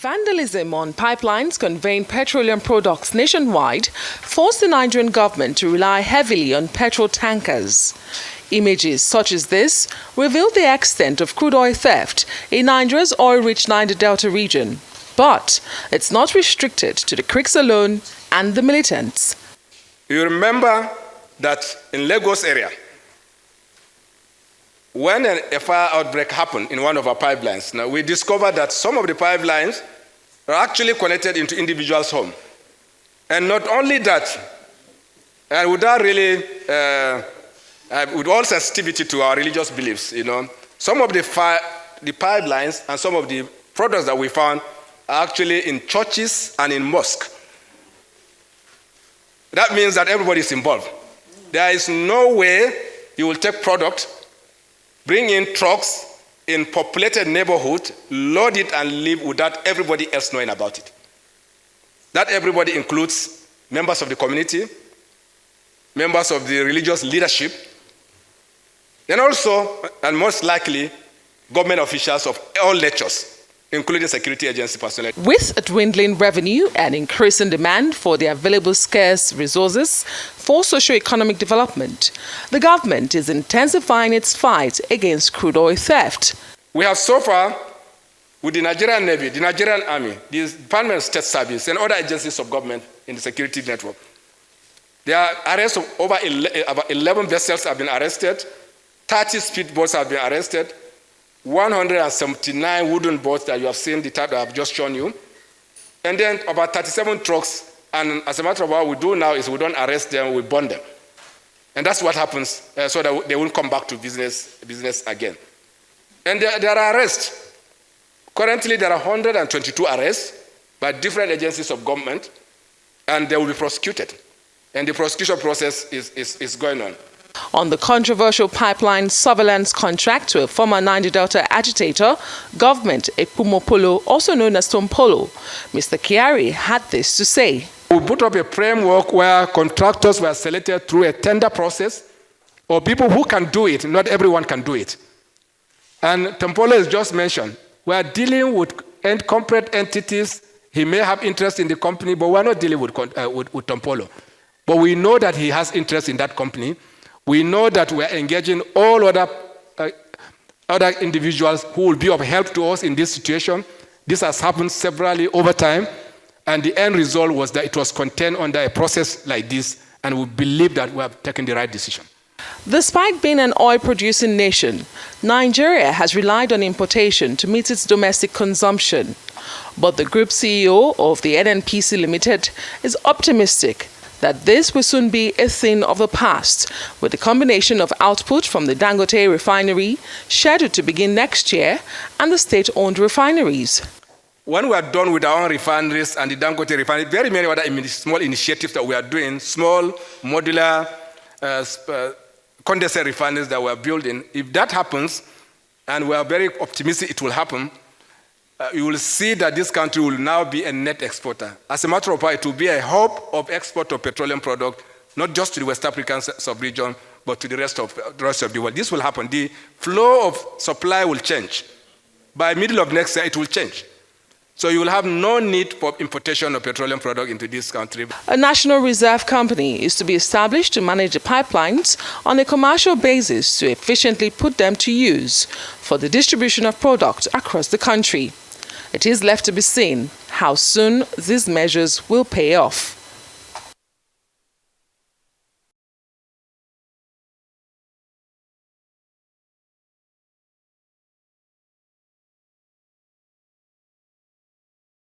Vandalism on pipelines conveying petroleum products nationwide forced the Nigerian government to rely heavily on petrol tankers. Images such as this reveal the extent of crude oil theft in Nigeria's oil-rich Niger Delta region. But it's not restricted to the creeks alone and the militants. You remember that in Lagos area, when a fire outbreak happened in one of our pipelines, now we discovered that some of the pipelines are actually connected into individuals' homes. And not only that, and without really, with all sensitivity to our religious beliefs, some of the pipelines and some of the products that we found are actually in churches and in mosques. That means that everybody is involved. There is no way you will take product, bring in trucks in populated neighborhood, load it and leave without everybody else knowing about it. That everybody includes members of the community, members of the religious leadership, and also, and most likely, government officials of all natures, including security agency personnel. With a dwindling revenue and increasing demand for the available scarce resources for socio-economic development, the government is intensifying its fight against crude oil theft. We have so far, with the Nigerian Navy, the Nigerian Army, the Department of State Service, and other agencies of government in the security network, there are arrests of over 11 vessels have been arrested, 30 speedboats have been arrested, 179 wooden boats that you have seen, the type that I've just shown you, and then about 37 trucks. And as a matter of what we do now is we don't arrest them, we burn them. And that's what happens so that they won't come back to business again. And there are arrests. Currently, there are 122 arrests by different agencies of government, and they will be prosecuted. And the prosecution process is going on. On the controversial pipeline surveillance contract to a former Niger Delta agitator, Government Epumopolo, also known as Tompolo, Mr. Kyari had this to say. We put up a framework where contractors were selected through a tender process, or people who can do it. Not everyone can do it. And Tompolo is just mentioned. We are dealing with corporate entities. He may have interest in the company, but we are not dealing with Tompolo. But we know that he has interest in that company. We know that we are engaging all other individuals who will be of help to us in this situation. This has happened severally over time, and the end result was that it was contained under a process like this, and we believe that we have taken the right decision. Despite being an oil-producing nation, Nigeria has relied on importation to meet its domestic consumption. But the group CEO of the NNPC Limited is optimistic that this will soon be a thing of the past, with the combination of output from the Dangote refinery scheduled to begin next year and the state-owned refineries. When we are done with our own refineries and the Dangote refinery, very many other small initiatives that we are doing, small modular condensate refineries that we are building, if that happens, and we are very optimistic it will happen, you will see that this country will now be a net exporter. As a matter of fact, it will be a hub of export of petroleum product, not just to the West African sub-region, but to the rest of the world. This will happen. The flow of supply will change. By middle of next year, it will change. So you will have no need for importation of petroleum product into this country. A national reserve company is to be established to manage the pipelines on a commercial basis to efficiently put them to use for the distribution of product across the country. It is left to be seen how soon these measures will pay off.